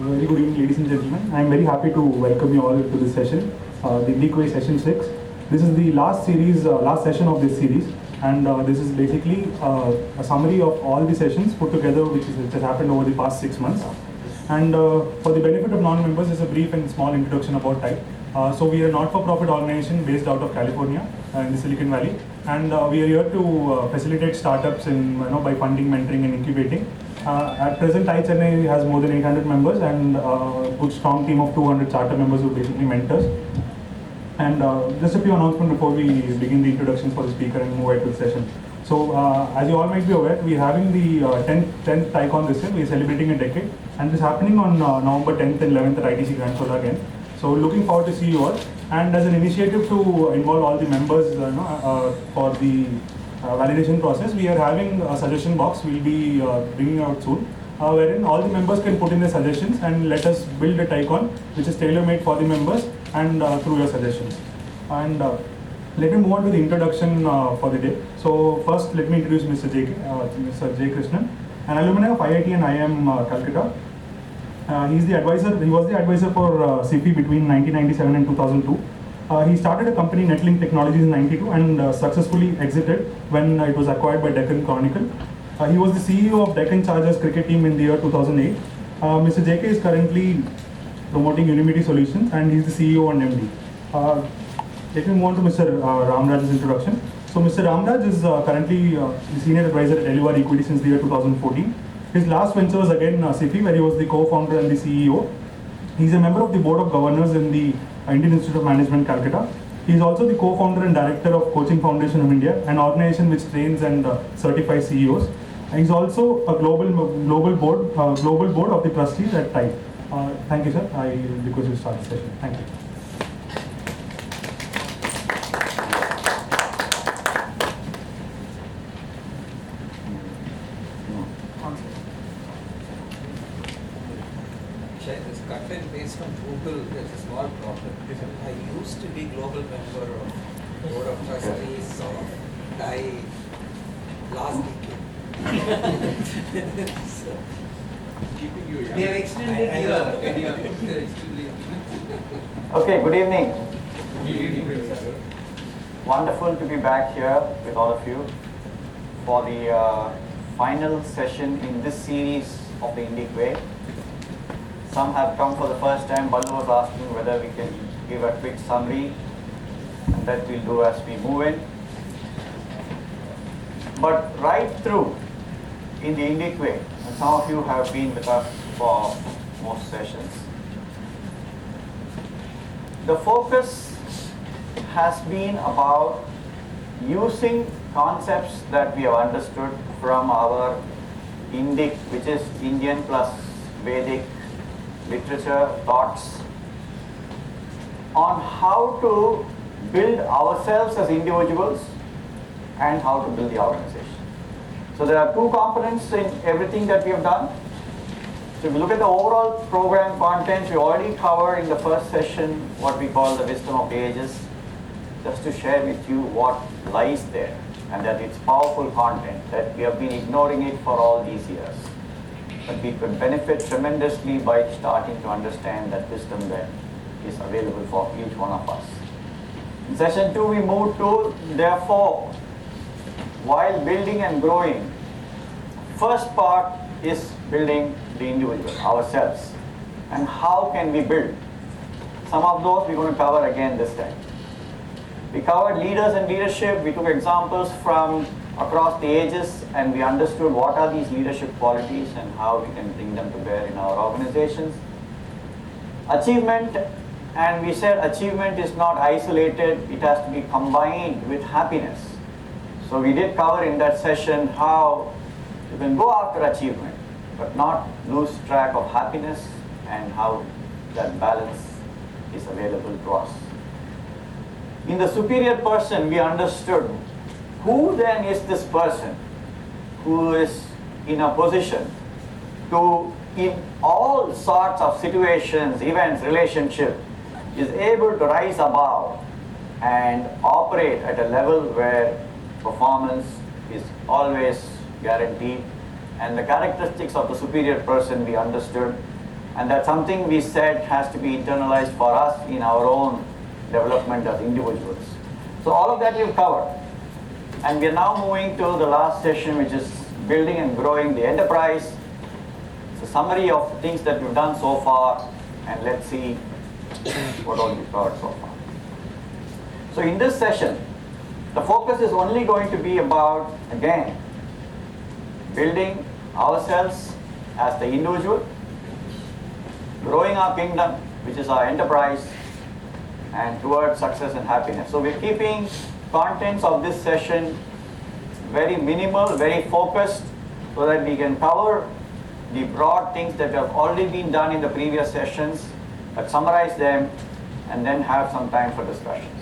very good evening, ladies and gentlemen. I am very happy to welcome you all to this session, the Indic Way session 6. This is the last session of this series, and this is basically a summary of all the sessions put together which has happened over the past 6 months. And for the benefit of non-members, is a brief and small introduction about TiE. So we are a not-for-profit organization based out of California in the Silicon Valley, and we are here to facilitate startups by funding, mentoring, and incubating. At present, TiE Chennai has more than 800 members and a good strong team of 200 charter members who are basically mentors. And just a few announcements before we begin the introductions for the speaker and move ahead to the session. So as you all might be aware, we are having the 10th TiECon this year. We are celebrating a decade, and this is happening on November 10th and 11th at ITC Grand Soda again. So looking forward to see you all. And as an initiative to involve all the members for the validation process, we are having a suggestion box we'll be bringing out soon, wherein all the members can put in their suggestions and let us build a TiECon which is tailor-made for the members and through your suggestions. And let me move on to the introduction for the day. So first, let me introduce Mr.J.Krishnan, an alumni of IIT and IIM Calcutta. He was the advisor for CP between 1997 and 2002. He started a company, Netlink Technologies, in 92 and successfully exited when it was acquired by Deccan Chronicle. He was the CEO of Deccan Chargers cricket team in the year 2008. Mr. JK is currently promoting Unity Solutions, and he's the CEO and MD. Let me move on to Mr. Ramaraj's introduction. So Mr. Ramaraj is currently the senior advisor at LUR Equity since the year 2014. His last venture was again CIFI, where he was the co-founder and the CEO. He's a member of the board of governors in the Indian Institute of Management, Calcutta. He is also the co-founder and director of Coaching Foundation of India, an organization which trains and certifies CEOs. And he's also a global board of the trustees at TiE. Thank you, sir. I request you to start the session. Thank you. This content based on Google is a small problem. I used to be global member of board of trustees of TiE last decade. So, keeping you young. They have extended Okay, good evening. Good evening. Wonderful to be back here with all of you for the final session in this series of the Indic Way. Some have come for the first time. Balu was asking whether we can give a quick summary, and that we'll do as we move in. But right through in the Indic Way, and some of you have been with us for most sessions, the focus has been about using concepts that we have understood from our Indic, which is Indian plus Vedic literature, thoughts, on how to build ourselves as individuals and how to build the organization. So there are two components in everything that we have done. So if you look at the overall program content, we already covered in the first session what we call the wisdom of the ages, just to share with you what lies there, and that it's powerful content, that we have been ignoring it for all these years. But we could benefit tremendously by starting to understand that wisdom that is available for each one of us. In session 2, we moved to, therefore, while building and growing, first part is building the individual, ourselves. And how can we build? Some of those we're going to cover again this time. We covered leaders and leadership. We took examples from across the ages, and we understood what are these leadership qualities and how we can bring them to bear in our organizations. Achievement, and we said achievement is not isolated, it has to be combined with happiness. So we did cover in that session how you can go after achievement, but not lose track of happiness and how that balance is available to us. In the superior person, we understood who then is this person who is in a position to, in all sorts of situations, events, relationships, is able to rise above and operate at a level where performance is always guaranteed. And the characteristics of the superior person we understood And that's something we said has to be internalized for us in our own development as individuals. So all of that we've covered. And we are now moving to the last session, which is building and growing the enterprise. It's a summary of things that we've done so far, and let's see what all we've covered so far. So in this session, the focus is only going to be about, again, building ourselves as the individual, growing our kingdom, which is our enterprise, and towards success and happiness. So we're keeping contents of this session very minimal, very focused, so that we can cover the broad things that have already been done in the previous sessions, but summarize them, and then have some time for discussions.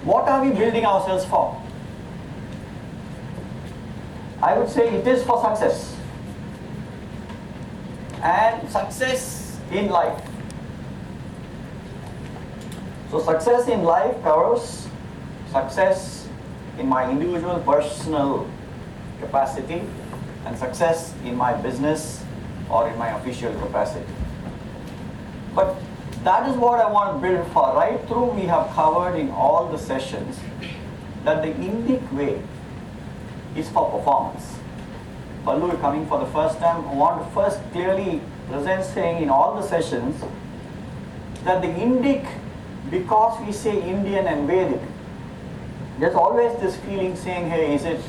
What are we building ourselves for? I would say it is for success. And success in life. So success in life covers success in my individual personal capacity and success in my business or in my official capacity. But that is what I want to build for. Right through we have covered in all the sessions that the Indic way is for performance. Ballu, you're coming for the first time. I want to first clearly present saying in all the sessions that the Indic, because we say Indian and Vedic, there's always this feeling saying, hey, is it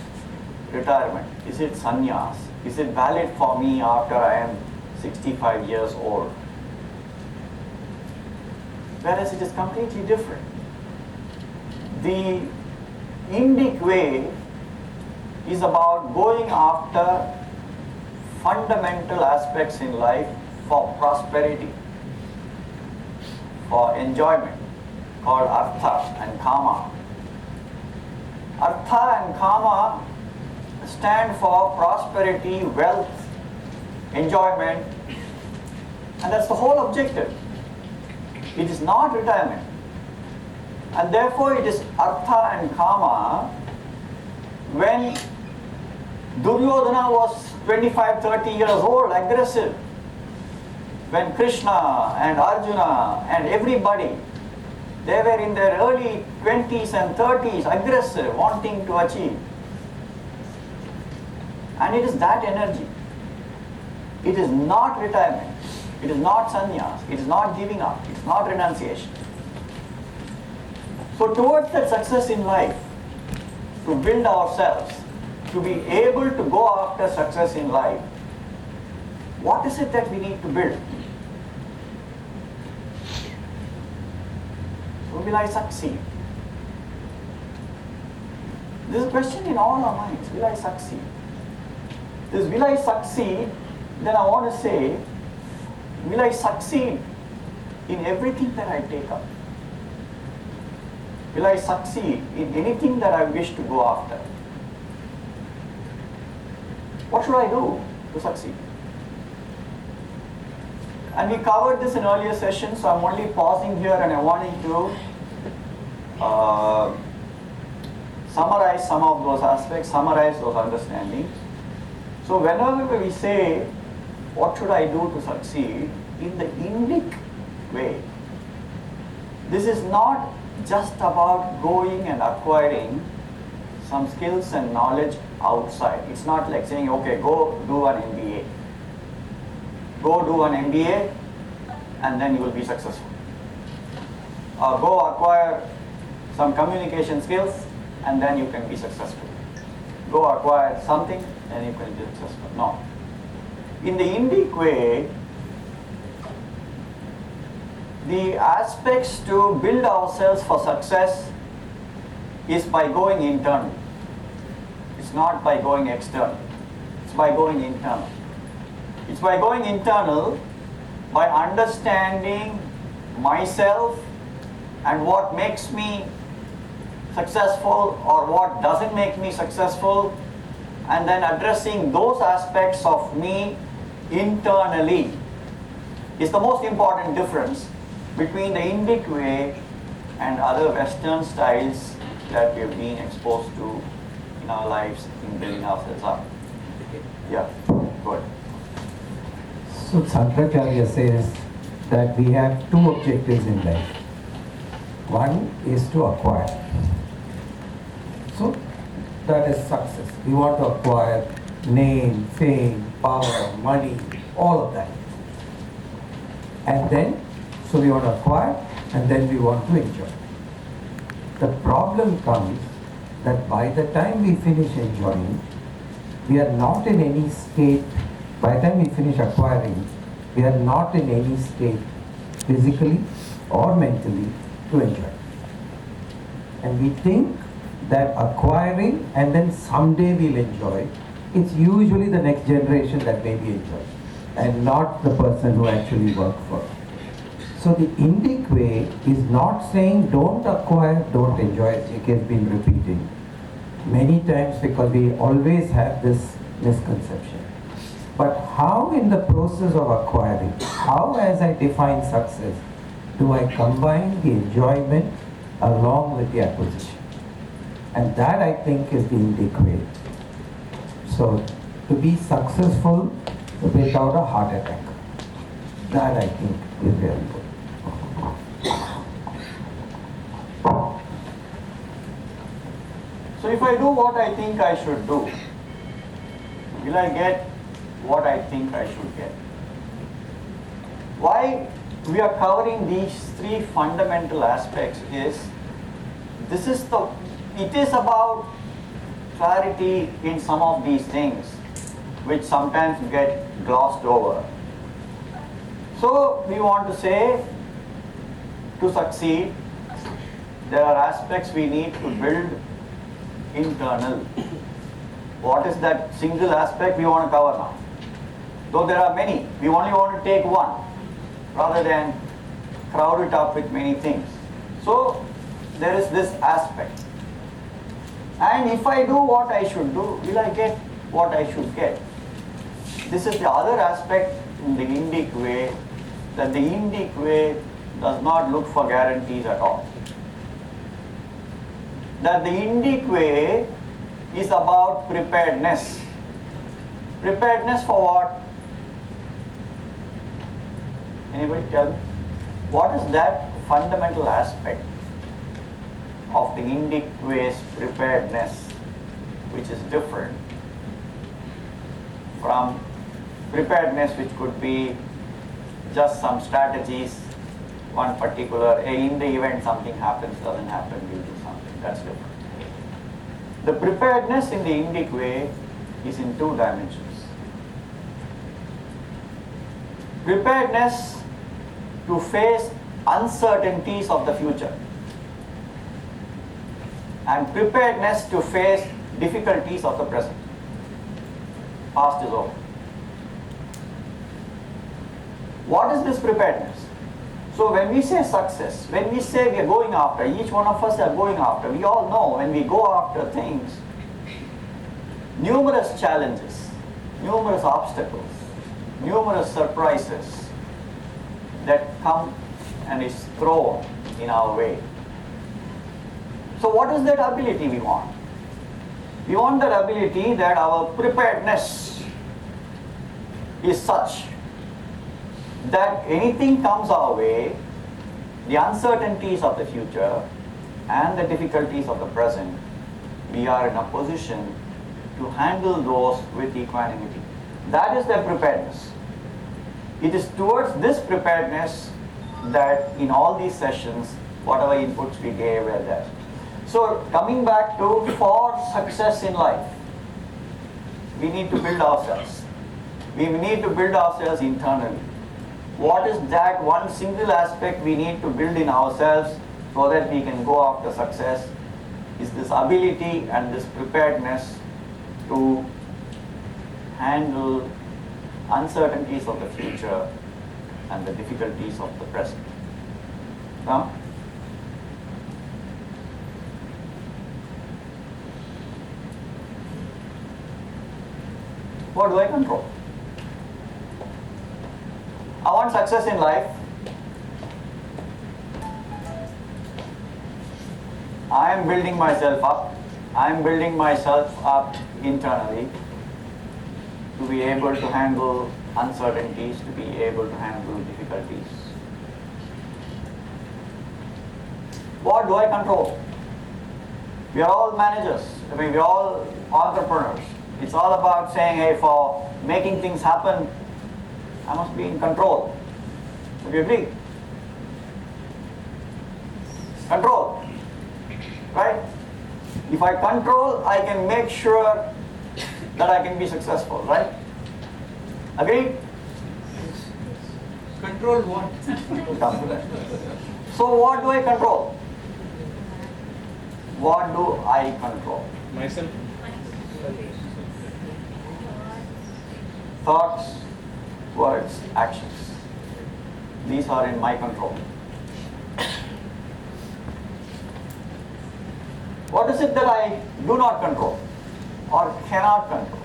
retirement? Is it sannyas? Is it valid for me after I am 65 years old? Whereas it is completely different. The Indic way is about going after fundamental aspects in life for prosperity, for enjoyment, called artha and kama. Artha and kama stand for prosperity, wealth, enjoyment, and that's the whole objective. It is not retirement. And therefore it is artha and kama. When Duryodhana was 25, 30 years old, aggressive, when Krishna and Arjuna and everybody, they were in their early 20s and 30s, aggressive, wanting to achieve. And it is that energy. It is not retirement. It is not sannyas. It is not giving up. It is not renunciation. So towards that success in life, to build ourselves, to be able to go after success in life, what is it that we need to build? So will I succeed? This is a question in all our minds. Will I succeed? This will I succeed, then I want to say, will I succeed in everything that I take up? Will I succeed in anything that I wish to go after? What should I do to succeed? And we covered this in earlier sessions, so I'm only pausing here and I wanted to summarize some of those aspects, summarize those understandings. So whenever we say, what should I do to succeed, in the Indic way, this is not just about going and acquiring some skills and knowledge outside. It's not like saying, okay, go do an MBA. Go do an MBA and then you will be successful. Or go acquire some communication skills and then you can be successful. Go acquire something and you can be successful. No. In the Indic way, the aspects to build ourselves for success is by going internal. It's not by going external. It's by going internal. It's by going internal, by understanding myself and what makes me successful or what doesn't make me successful, and then addressing those aspects of me internally is the most important difference between the Indic way and other Western styles that we've been exposed to in our lives in building ourselves up. Yeah. Good. So Sankaracharya says that we have two objectives in life. One is to acquire. So that is success. We want to acquire name, fame, power, money, all of that. And then, so we want to acquire and then we want to enjoy. The problem comes that by the time we finish enjoying, we are not in any state, by the time we finish acquiring, we are not in any state physically or mentally to enjoy. And we think that acquiring and then someday we'll enjoy, it's usually the next generation that may be enjoyed and not the person who actually worked for it. So the Indic way is not saying don't acquire, don't enjoy, as JK has been repeating many times because we always have this misconception. But how in the process of acquiring, how as I define success, do I combine the enjoyment along with the acquisition? And that I think is the Indic way. So to be successful without a heart attack, that I think is very important. So if I do what I think I should do, will I get what I think I should get? Why we are covering these three fundamental aspects is, it is about clarity in some of these things which sometimes get glossed over. So we want to say, to succeed, there are aspects we need to build internal. What is that single aspect we want to cover now? Though there are many, we only want to take one rather than crowd it up with many things. So there is this aspect. And if I do what I should do, will I get what I should get? This is the other aspect in the Indic way, that the Indic way does not look for guarantees at all. That the Indic way is about preparedness. Preparedness for what? Anybody tell me? What is that fundamental aspect of the Indic way's preparedness which is different from preparedness which could be just some strategies, one particular, in the event something happens, doesn't happen, we'll do something, that's different. The preparedness in the Indic way is in two dimensions. Preparedness to face uncertainties of the future and preparedness to face difficulties of the present. Past is over. What is this preparedness? So when we say success, when we say we are going after, each one of us are going after, we all know when we go after things, numerous challenges, numerous obstacles, numerous surprises that come and is thrown in our way. So what is that ability we want? We want that ability that our preparedness is such that anything comes our way, the uncertainties of the future and the difficulties of the present, we are in a position to handle those with equanimity. That is their preparedness. It is towards this preparedness that in all these sessions, whatever inputs we gave were there. So coming back to, for success in life, we need to build ourselves. We need to build ourselves internally. What is that one single aspect we need to build in ourselves so that we can go after success? Is this ability and this preparedness to handle uncertainties of the future and the difficulties of the present. Now, what do I control? I want success in life. I am building myself up. I am building myself up internally. to be able to handle uncertainties, to be able to handle difficulties. What do I control? We are all managers. I mean, we're all entrepreneurs. It's all about saying, hey, for making things happen, I must be in control. Do you agree? Control. Right? If I control, I can make sure that I can be successful, right? Agreed? Control what? Come to that. So what do I control? What do I control? Myself. Thoughts, words, actions. These are in my control. What is it that I do not control or cannot control?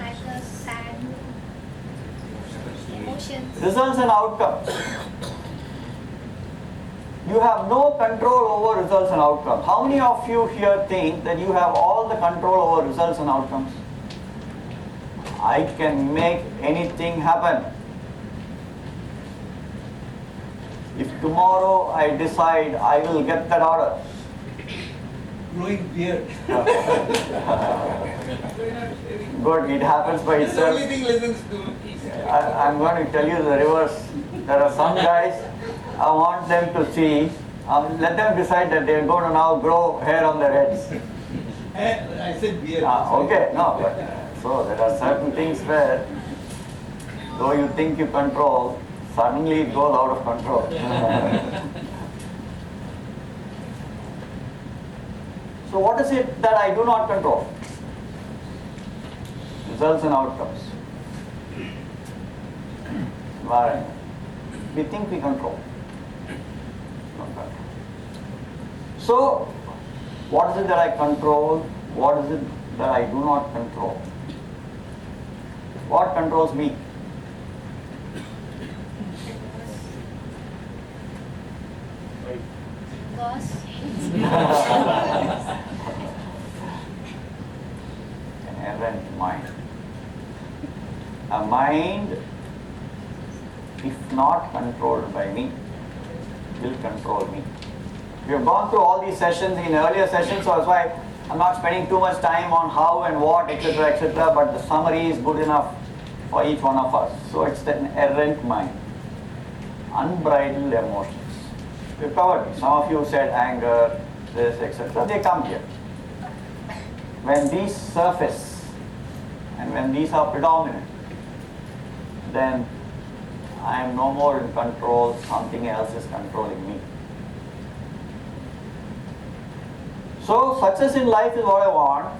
Anger, sad, emotions. Results and outcomes. You have no control over results and outcomes. How many of you here think that you have all the control over results and outcomes? I can make anything happen. If tomorrow I decide I will get that order, Growing beard. good, it happens by That's the only itself. thing listens to. I'm going to tell you the reverse. There are some guys, I want them to see, let them decide that they're going to now grow hair on their heads. I said beard. Okay, no, but so there are certain things where, though you think you control, suddenly it goes out of control. So what is it that I do not control? Results and outcomes. Environment. We think we control. Not control. So, what is it that I control? What is it that I do not control? What controls me? Boss. An errant mind. A mind, if not controlled by me, will control me. We have gone through all these sessions in earlier sessions, so that's why I'm not spending too much time on how and what, etc., but the summary is good enough for each one of us. So it's an errant mind. Unbridled emotions. We've covered it. Some of you said anger, this, etc. They come here. When these surface and when these are predominant, then I am no more in control, something else is controlling me. So success in life is what I want.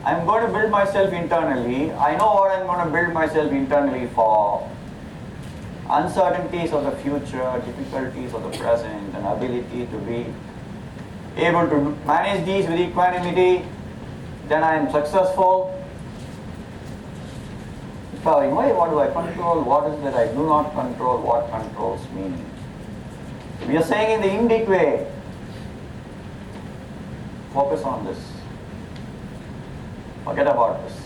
I'm going to build myself internally. I know what I'm going to build myself internally for. Uncertainties of the future, difficulties of the present, and ability to be able to manage these with equanimity, then I am successful. So in a way, what do I control? What is it that I do not control? What controls me? We are saying in the Indic way, focus on this. Forget about this.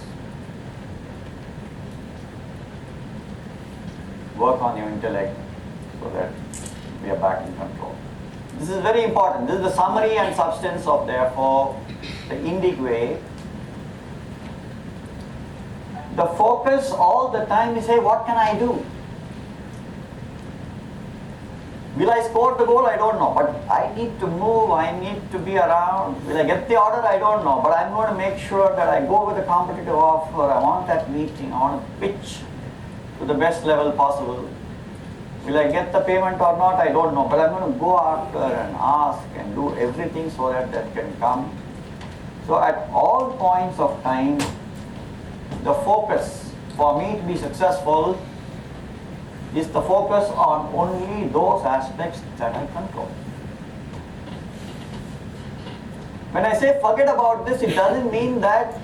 Work on your intellect so that we are back in control. This is very important. This is the summary and substance of, therefore, the Indic way. The focus all the time is, hey, what can I do? Will I score the goal? I don't know. But I need to move. I need to be around. Will I get the order? I don't know. But I'm going to make sure that I go with a competitive offer. I want that meeting. I want to pitch to the best level possible. Will I get the payment or not? I don't know. But I'm going to go after and ask and do everything so that that can come. So at all points of time, the focus for me to be successful is the focus on only those aspects that I control. When I say forget about this, it doesn't mean that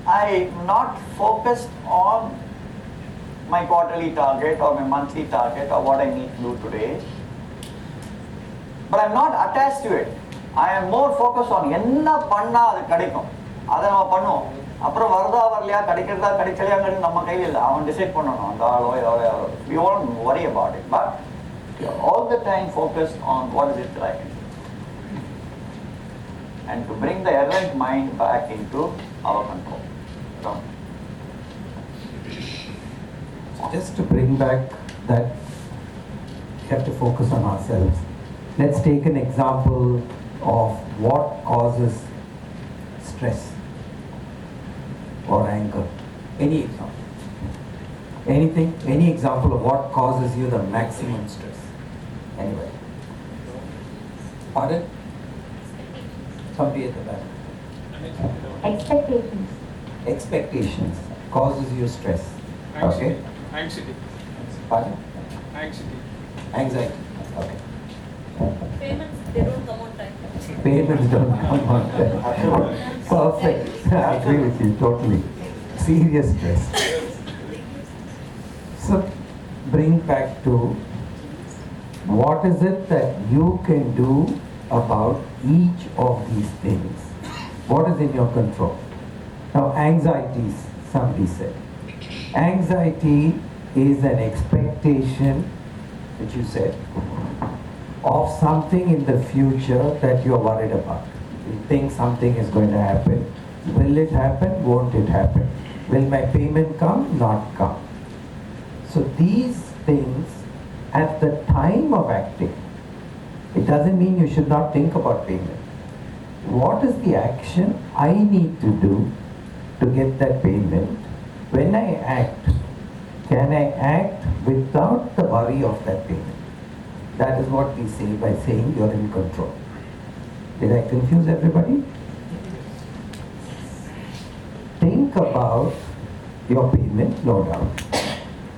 I'm not focused on my quarterly target or my monthly target or what I need to do today. But I'm not attached to it. I am more focused on enna panna adu kadaikum. அதை நம்ம பண்ணுவோம். அப்புறம் வருதா வரலையா, கிடைக்கிறதா கிடைக்கலையாங்கிறது நம்ம கையில் இல்லை, அவன் டிசைட் பண்ணணும் அந்த ஆளோ எவ்வளோ. We won't worry about it, but all the time focus on what is it right, and to bring the errant mind back into our control. So, Just to bring back that, we have to focus on ourselves. Let's take an example of what causes stress or anger. Any example. Anything, any example of what causes you the maximum stress. Anyway. Pardon? Somebody at the back. Expectations. Expectations causes you stress. Okay? Anxiety. Pardon? Anxiety. Anxiety. Okay. Payments, they don't come on time. Payments don't come on time. Perfect. I agree with you totally. Serious stress. So bring back to what is it that you can do about each of these things? What is in your control? Now anxieties, somebody said. Anxiety is an expectation, which you said, of something in the future that you're worried about. You think something is going to happen. Will it happen? Won't it happen? Will my payment come? Not come. So these things, at the time of acting, it doesn't mean you should not think about payment. What is the action I need to do to get that payment? When I act, can I act without the worry of that payment? That is what we say by saying you're in control. Did I confuse everybody? Think about your payment, no doubt.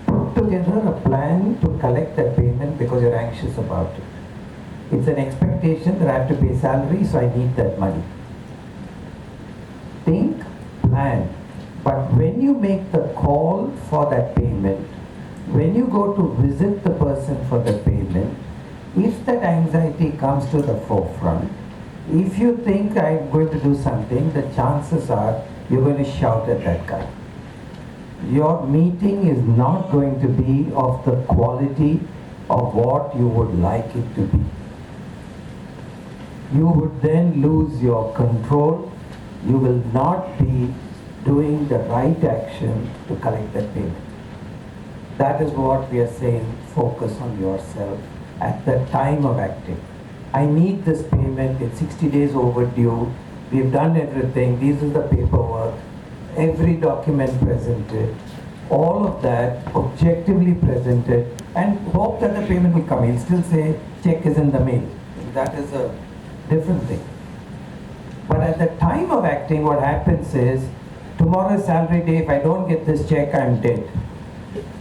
Put together a plan to collect that payment because you're anxious about it. It's an expectation that I have to pay salary, so I need that money. Think, plan. But when you make the call for that payment, when you go to visit the person for the payment, if that anxiety comes to the forefront, if you think I'm going to do something, the chances are you're going to shout at that guy. Your meeting is not going to be of the quality of what you would like it to be. You would then lose your control. You will not be doing the right action to collect that payment. That is what we are saying, focus on yourself at the time of acting. I need this payment, it's 60 days overdue, we've done everything, this is the paperwork, every document presented, all of that objectively presented, and hope that the payment will come. He'll still say, check is in the mail. That is a different thing. But at the time of acting, what happens is, tomorrow is salary day, if I don't get this check, I'm dead.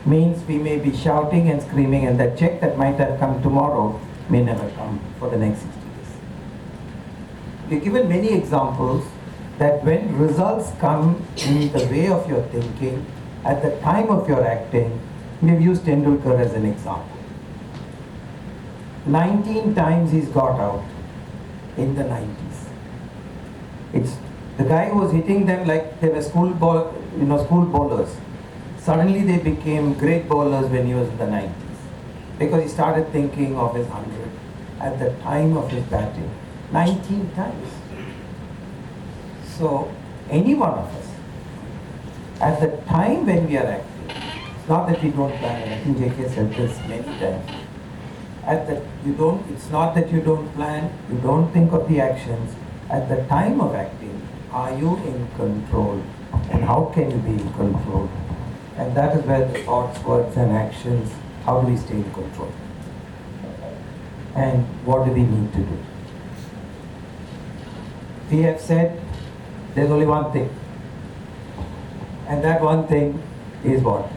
Means we may be shouting and screaming, and that check that might have come tomorrow may never come for the next 60 days. We've given many examples that when results come in the way of your thinking, at the time of your acting, we've used Tendulkar as an example. 19 times he's got out in the 90s. It's the guy who was hitting them like they were school bowlers. Suddenly they became great bowlers when he was in the 90s because he started thinking of his 100 at the time of his batting. 19 times. So any one of us, at the time when we are acting, it's not that we don't plan, and I think JK said this many times. It's not that you don't plan, you don't think of the actions. At the time of acting, are you in control? And how can you be in control? And that is where the thoughts, words and actions, how do we stay in control? And what do we need to do? We have said there's only one thing. And that one thing is what?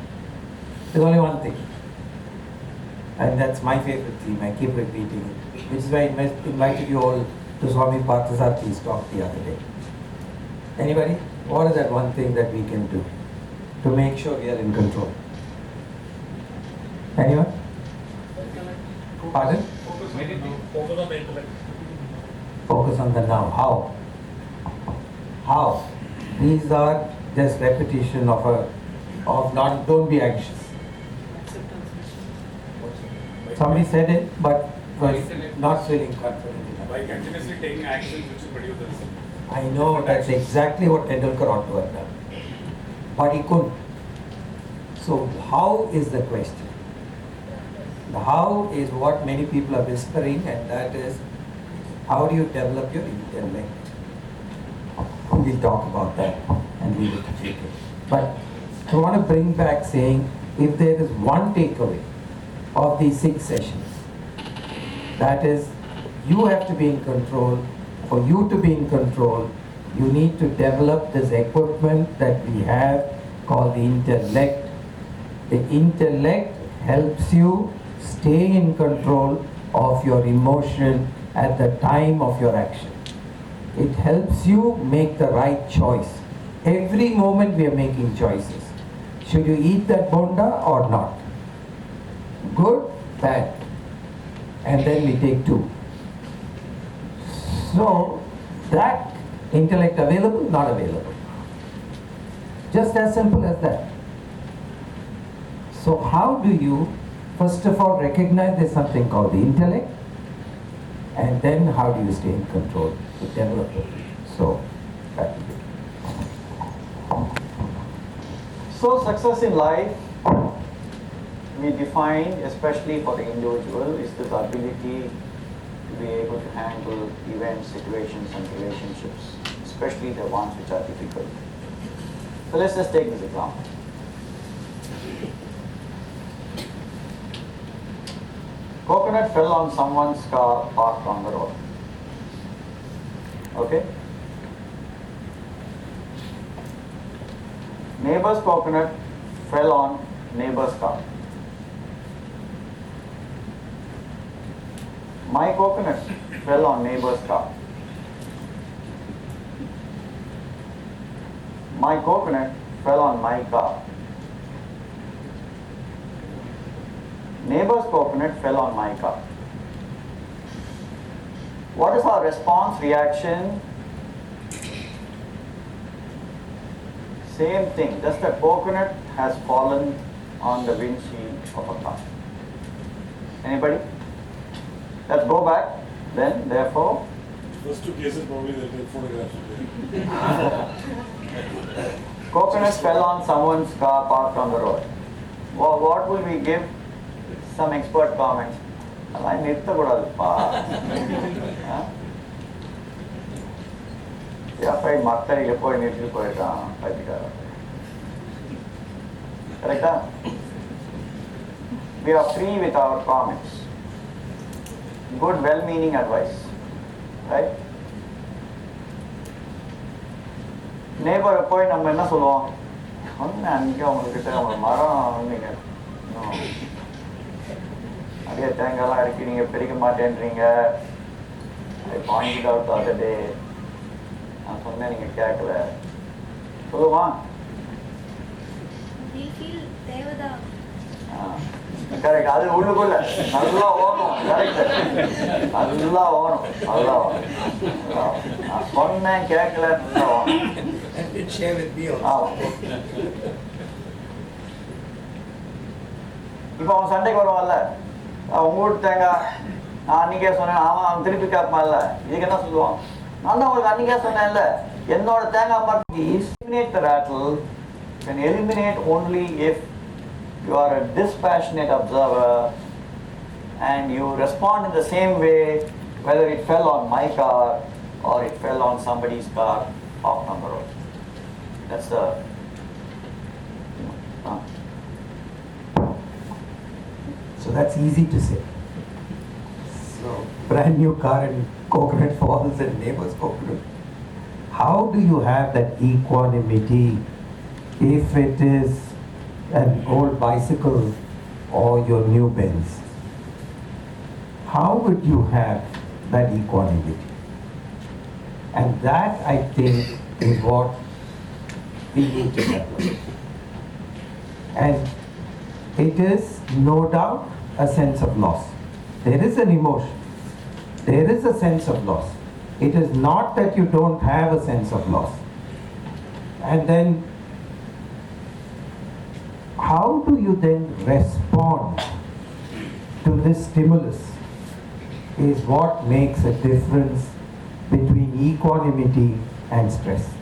There's only one thing. And that's my favorite theme, I keep repeating it. Which is why I invited you all to Swami Parthasarathi's talk the other day. Anybody? What is that one thing that we can do to make sure we are in control? Anyone? Pardon? Focus on the now. How? How? These are just repetition of not, don't be anxious. Somebody said it, but was not feeling confident enough. By continuously taking actions which will produce the result. I know that's exactly what Tendulkar ought to have done. But he couldn't. So how is the question? The how is what many people are whispering, and that is, how do you develop your intellect? We'll talk about that and leave it to take it. But I want to bring back saying, if there is one takeaway of these 6 sessions, that is, you have to be in control. For you to be in control, you need to develop this equipment that we have called the intellect. The intellect helps you stay in control of your emotion at the time of your action. It helps you make the right choice. Every moment we are making choices. Should you eat that bonda or not? Good, bad. And then we take 2. So, that intellect available, not available. Just as simple as that. So how do you, first of all, recognize there's something called the intellect, and then how do you stay in control to develop it? So, back to you. So success in life, we define, especially for the individual, is this ability to be able to handle events, situations and relationships, especially the ones which are difficult. So let's just take this example. Coconut fell on someone's car parked on the road. Okay? Neighbor's coconut fell on neighbor's car. My coconut fell on neighbor's car. My coconut fell on my car. Neighbor's coconut fell on my car. What is our response, reaction? Same thing, just a coconut has fallen on the windshield of a car. Anybody? Let's go back. Then, therefore, First 2 cases probably they'll take photographs of it. coconut fell on someone's car parked on the road. Well, what will we give? Some expert comments. I நிறுத்தக்கூடாதுப்பா. போய் மத்தடியில போய் நிறுத்திட்டு போயிட்டான் பைத்தியக்காரன். கரெக்டா? We are free with our comments. Good, well-meaning advice. Right? Neighbor போய் நம்ம என்ன சொல்லுவோம்? அன்னைக்கு அவங்கக்கிட்ட அவங்க மரம் நீங்க நிறைய தேங்காய்லாம் இருக்கு, நீங்க பிரிக்க மாட்டேன்றீங்க. I pointed out the other day. நான் சொன்னேன் நீங்க கேட்கல. சொல்லுவான். We feel Devatha. கரெக்ட், அது உள்ளுக்குள்ள நல்லா ஓணும். கரெக்ட், நல்லா ஓணும், நல்லா ஓணும். நான் சொன்னேன் கேட்கல. And did share with me also. இப்போ அவன் சண்டைக்கு வருவான்ல, உங்க வீட்டு தேங்காய் நான் அன்னைக்கே சொன்னேன், அவன் திருப்பி கேட்பான்ல, இதுக்கு என்ன சொல்லுவான்? நான் தான் உங்களுக்கு அன்னைக்கே சொன்னேன்ல, என்னோட தேங்காய் மட்டும் eliminate the rattle can eliminate only if you are a dispassionate observer and you respond in the same way whether it fell on my car or it fell on somebody's car parked on the road. That's the So that's easy to say. So brand new car and coconut falls and neighbor's coconut. How do you have that equanimity if it is an old bicycle or your new Benz? How would you have that equanimity? And that, I think, is what we need to develop. And it is no doubt a sense of loss. There is an emotion. There is a sense of loss. It is not that you don't have a sense of loss. And then how do you then respond to this stimulus is what makes a difference between equanimity and stress.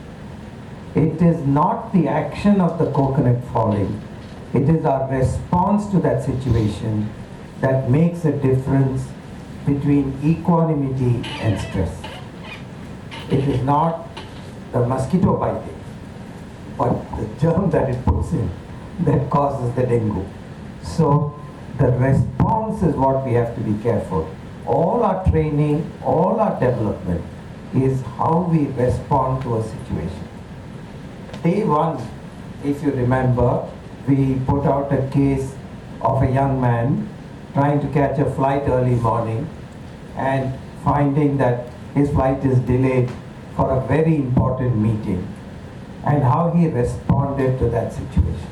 It is not the action of the coconut falling, it is our response to that situation that makes a difference between equanimity and stress. It is not the mosquito biting, but the germ that it puts in that causes the dengue. So the response is what we have to be careful. All our training, all our development is how we respond to a situation. Day one, if you remember, we put out a case of a young man trying to catch a flight early morning and finding that his flight is delayed for a very important meeting, and how he responded to that situation.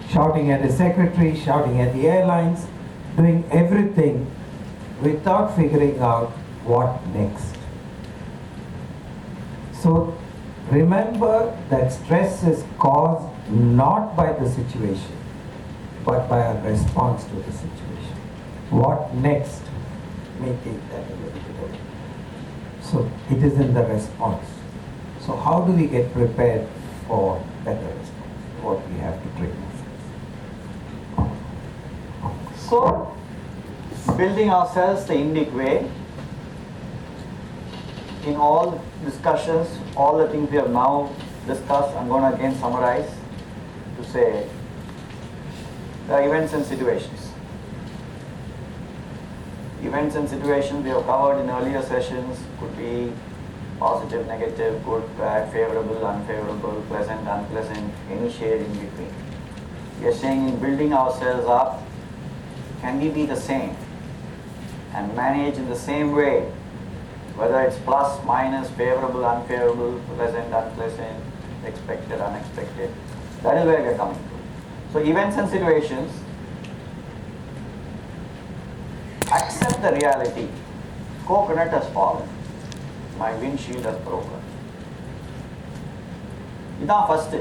Shouting at his secretary, shouting at the airlines, doing everything without figuring out what next. So remember that stress is caused not by the situation, but by our response to the situation. What next may take that a little bit away. So it is in the response. So how do we get prepared for better response? What we have to train ourselves. So, building ourselves the Indic way, in all discussions, all the things we have now discussed, I'm going to again summarize to say the events and situations. Events and situations we have covered in earlier sessions could be positive, negative, good, bad, favorable, unfavorable, pleasant, unpleasant, any shade in between. We are saying in building ourselves up, can we be the same and manage in the same way, whether it's plus, minus, favorable, unfavorable, pleasant, unpleasant, expected, unexpected. That is where we are coming to. So events and situations, accept the reality. Coconut has fallen. My windshield has broken. இதுதான் first.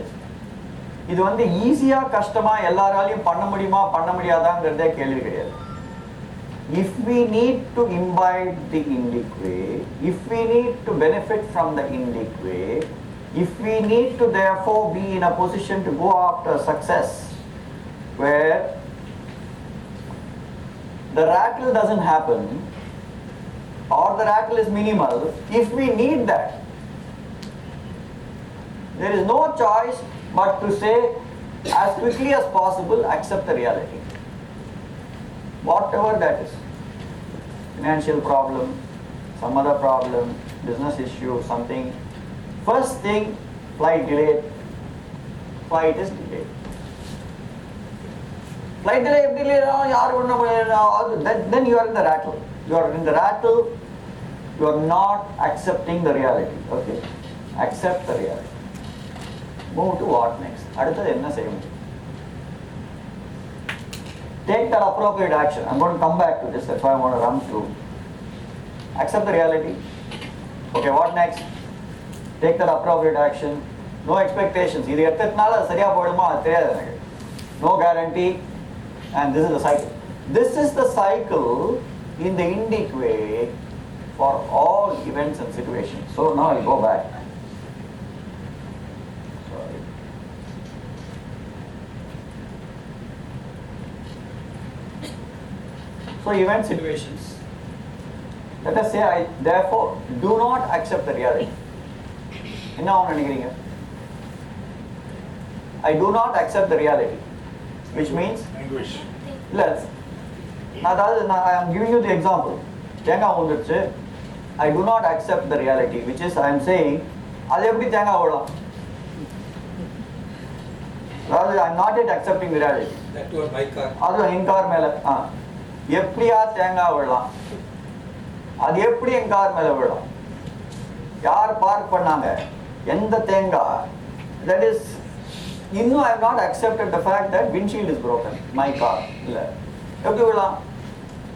இது வந்து ஈஸியா கஷ்டமா எல்லாராலையும் பண்ண முடியுமா பண்ண முடியாதாங்கிறதே கேள்வி கிடையாது. If we need to imbibe the Indic way, if we need to benefit from the Indic way, if we need to therefore be in a position to go after success where the rattle doesn't happen or the rattle is minimal, if we need that, there is no choice but to say as quickly as possible accept the reality. Whatever that is, financial problem, some other problem, business issue, something. First thing, flight delayed. Flight is delayed. Flight delay, then you are in the rattle. You are in the rattle, you are not accepting the reality. Okay? Accept the reality. Move to what next? அடுத்தது என்ன செய்ய முடியும்? Take that appropriate action. I'm going to come back to this, that's why I want to run through. Accept the reality. Okay, what next? Take that appropriate action. No expectations. இது எடுத்ததுனால சரியா போயிடுமா அது தெரியாது எனக்கு. No guarantee. And this is the cycle. This is the cycle in the Indic way for all events and situations. So now I'll go back. Sorry. So event situations. Let us say I therefore do not accept the reality. என்ன நினைக்கிறீங்க? I do not accept the reality, which means Anguish. I am giving you the example. தேங்காய் வந்துடுச்சு. I do not accept the reality, which is I am saying அது எப்படி தேங்காய் விடலாம்? அதாவது I am not yet accepting the reality. That to a bike car. அது என் car மேல எப்படியா தேங்காய் விடலாம்? அது எப்படி என் கார் மேல விடலாம்? யார் பார்க் பண்ணாங்க? எந்த தேங்காய்? That is, இன்னும் I have not accepted the fact that windshield is broken. My car. இல்ல. எப்படி விடலாம்?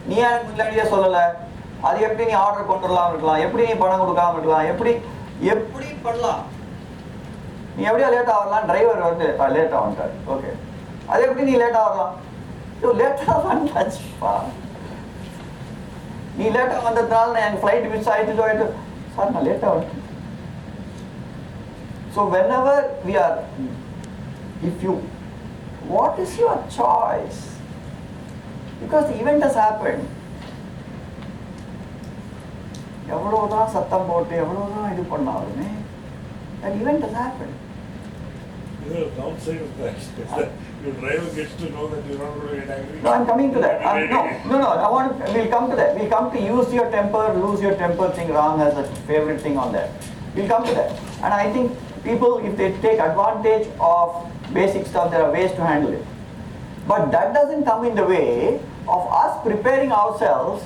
நீ எனக்கு முன்னாடியே சொல்லல. அது எப்படி நீ ஆர்டர் கொண்டு வரலாம் இருக்கலாம்? எப்படி நீ பணம் கொடுக்காம இருக்கலாம்? எப்படி பண்ணலாம்? நீ எப்படியா லேட்டாக வரலாம், டிரைவர் வந்து லேட்டாக வந்துட்டார், ஓகே, அது எப்படி நீ லேட்டாக வரலாம்? லேட்டாக வந்தாச்சுப்பா, நீ லேட்டாக வந்ததுனால நான் என் ஃப்ளைட் மிஸ் ஆகிட்டு சார் நான் லேட்டாக வந்துட்டேன். So whenever we are, if you, what is your choice? Because the event has happened. எவ்வளவுதான் சத்தம் போட்டு எவ்வளவுதான் இது பண்ணாலுமே that event has happened. The downside of that is that your driver gets to know that you're not going to get angry. No, I'm coming to that. No, I want to, we'll come to that. We'll come to use your temper, lose your temper thing. Ram has a favorite thing on that. We'll come to that. And I think people, if they take advantage of basic stuff, there are ways to handle it. But that doesn't come in the way of us preparing ourselves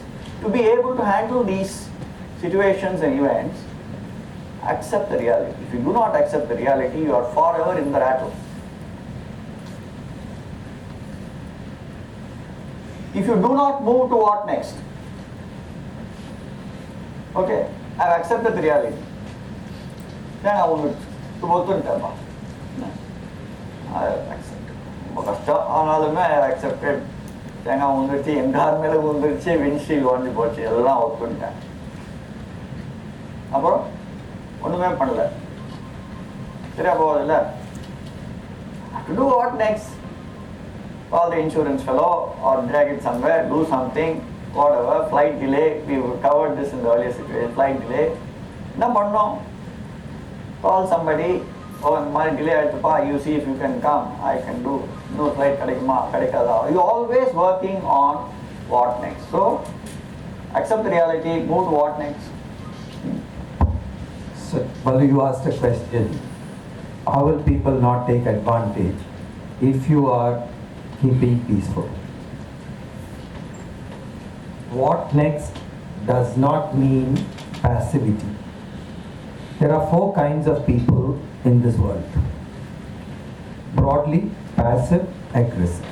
to be able to handle these situations and events. Accept the reality. If you do not accept the reality, you are forever in the rattle. If you do not move to what next? Okay, I have accepted the reality. Then I will I have accepted. I have accepted. Then I will see environmental windshield only போச்சு எல்லாம் ஒத்துட்டேன். அப்புறம் ஒண்ணுமே பண்ணல, சரியா போகுதுல்ல? To do what next? Call the insurance fellow or drag it somewhere, do something, whatever. Flight delay, we covered this in the earlier situation. Flight delay, என்ன பண்ணோம்? Call somebody, oh இந்த மாதிரி delay ஆயிடுச்சுப்பா, you see if you can come, I can do. No flight கிடைக்குமா கிடைக்காதா? You always working on what next. So accept the reality, move to what next. So, Balu, you asked a question. How will people not take advantage if you are keeping peaceful? What next does not mean passivity. There are 4 kinds of people in this world. Broadly, passive, aggressive.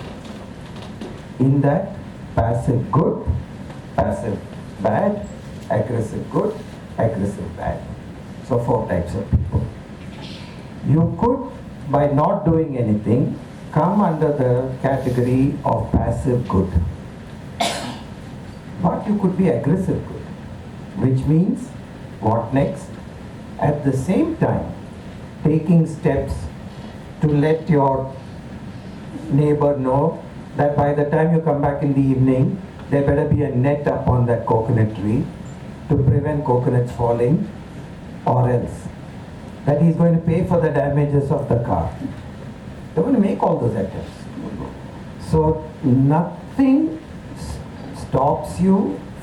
In that, passive good, passive bad, aggressive good, aggressive bad. So 4 types of people. You could, by not doing anything, come under the category of passive good. But you could be aggressive good, which means what next? At the same time, taking steps to let your neighbor know that by the time you come back in the evening, there better be a net up on that coconut tree to prevent coconuts falling, or else that he's going to pay for the damages of the car. They're going to make all those attempts. So nothing stops you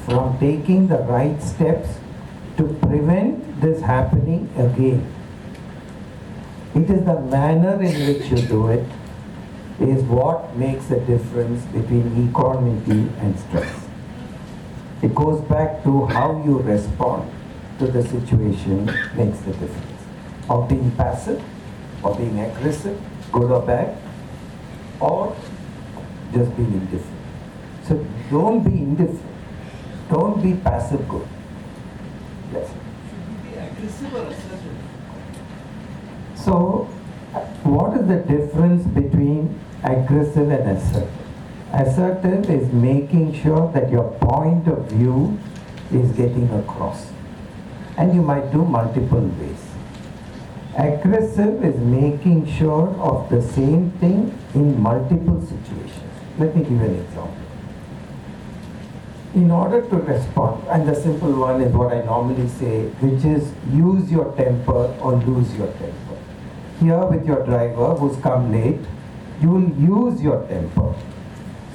from taking the right steps to prevent this happening again. It is the manner in which you do it is what makes the difference between equanimity and stress. It goes back to how you respond to the situation makes the difference. Of being passive, or being aggressive, good or bad, or just being indifferent. So don't be indifferent. Don't be passive good. Yes. Should we be aggressive or assertive? So what is the difference between aggressive and assertive? Assertive is making sure that your point of view is getting across. And you might do multiple ways. Aggressive is making sure of the same thing in multiple situations. Let me give you an example. In order to respond, and the simple one is what I normally say, which is use your temper or lose your temper. Here with your driver who's come late, you will use your temper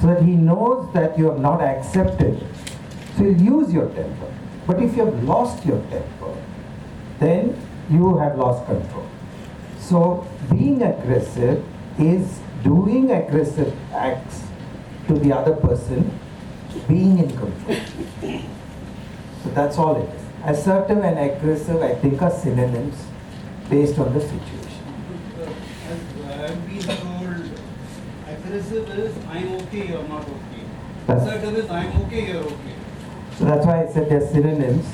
so that he knows that you have not accepted. So you'll use your temper. But if you have lost your temper, then you have lost control. So being aggressive is doing aggressive acts to the other person, being in control. So that's all it is. Assertive and aggressive, I think, are synonyms based on the situation. As I've been told, aggressive is I'm okay, you're not okay. That's- Assertive is I'm okay, you're okay. So that's why I said they're synonyms.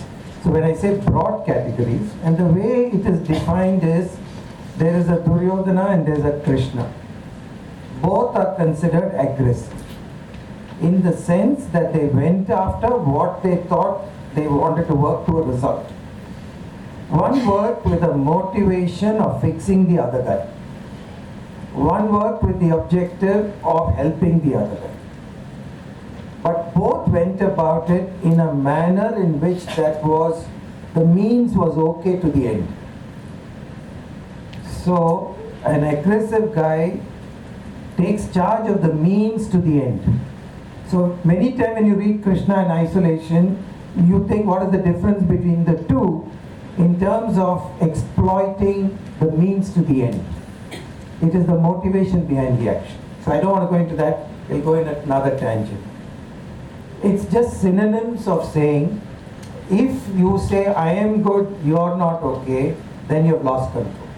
So when I say broad categories, and the way it is defined is there is a Duryodhana and there is a Krishna. Both are considered aggressive in the sense that they went after what they thought they wanted to work to a result. One worked with a motivation of fixing the other guy. One worked with the objective of helping the other guy. But both went about it in a manner in which the means was okay to the end. So an aggressive guy takes charge of the means to the end. So many times when you read Krishna in isolation, you think what is the difference between the two in terms of exploiting the means to the end. It is the motivation behind the action. So I don't want to go into that, we'll go in another tangent. It's just synonyms of saying, if you say I am good, you're not okay, then you've lost control.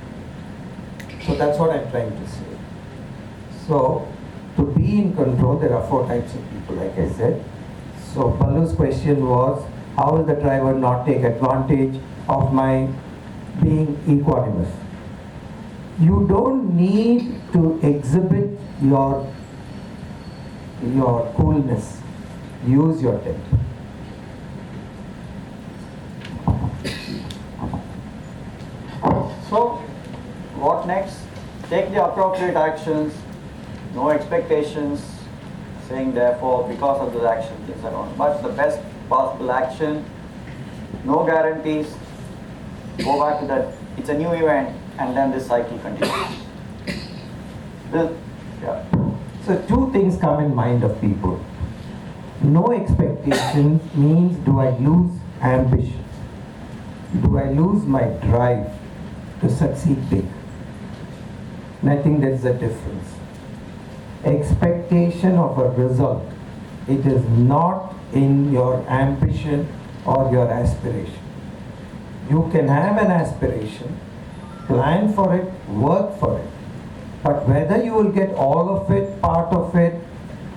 So that's what I'm trying to say. So to be in control, there are 4 types of people, like I said. So Balu's question was, how will the driver not take advantage of my being equanimous? You don't need to exhibit your coolness. Use your temper. So, what next? Take the appropriate actions, no expectations, saying therefore because of this action things are on. But the best possible action, no guarantees, go back to that, it's a new event, and then this cycle continues. Yeah. So 2 things come in mind of people. No expectations means, do I lose ambition? Do I lose my drive to succeed big? And I think there's a difference. Expectation of a result, it is not in your ambition or your aspiration. You can have an aspiration, plan for it, work for it, but whether you will get all of it, part of it,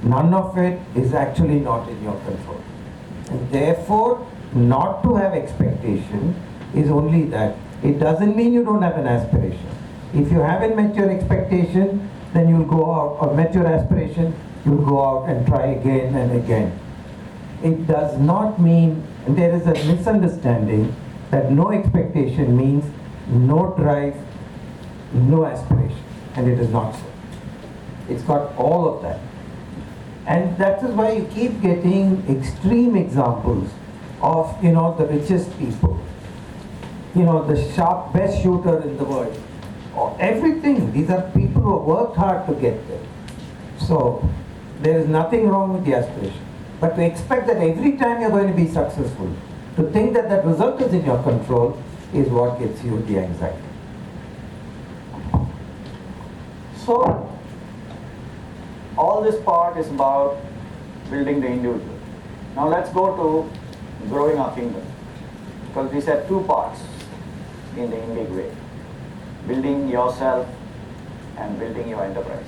none of it is actually not in your control. And therefore, not to have expectation is only that. It doesn't mean you don't have an aspiration. If you haven't met your expectation, then you'll go out, or met your aspiration, you'll go out and try again and again. It does not mean, and there is a misunderstanding that no expectation means no drive, no aspiration. And it is not so. It's got all of that. And that is why you keep getting extreme examples of, the richest people. The best shooter in the world. Or everything. These are people who have worked hard to get there. So there is nothing wrong with the aspiration. But to expect that every time you're going to be successful, to think that that result is in your control, is what gives you the anxiety. So, all this part is about building the individual. Now let's go to growing our kingdom. Because these are 2 parts in the Indic way. Building yourself and building your enterprise.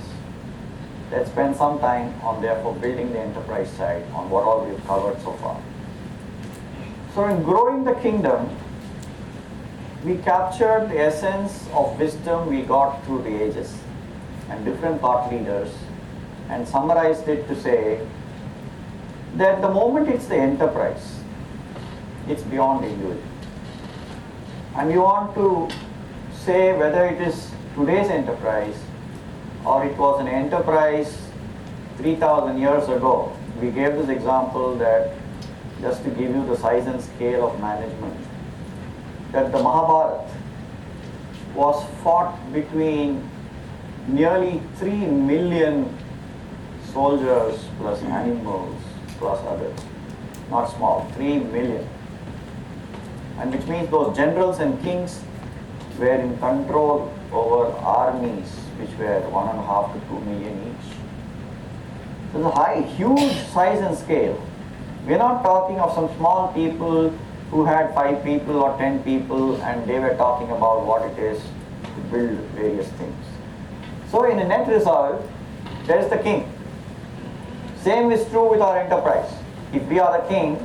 Let's spend some time on therefore building the enterprise side on what all we've covered so far. So in growing the kingdom, we captured the essence of wisdom we got through the ages and different thought leaders and summarized it to say that the moment it's the enterprise, it's beyond the individual. And we want to say whether it is today's enterprise or it was an enterprise 3,000 years ago. We gave this example that just to give you the size and scale of management, that the Mahabharata was fought between nearly 3 million soldiers plus animals plus others. Not small, 3 million. And which means those generals and kings were in control over armies which were 1.5 to 2 million each. So it's a high, huge size and scale. We're not talking of some small people who had 5 people or 10 people and they were talking about what it is to build various things. So in a net result, there is the king. Same is true with our enterprise. If we are the king,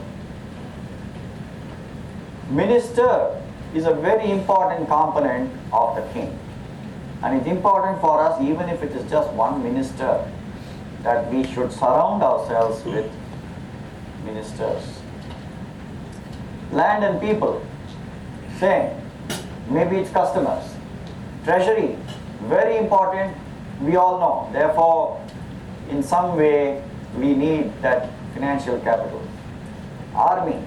minister is a very important component of the king. And it's important for us, even if it is just one minister, that we should surround ourselves with ministers. Land and people, same. Maybe it's customers. Treasury, very important, we all know. Therefore, in some way, we need that financial capital. Army,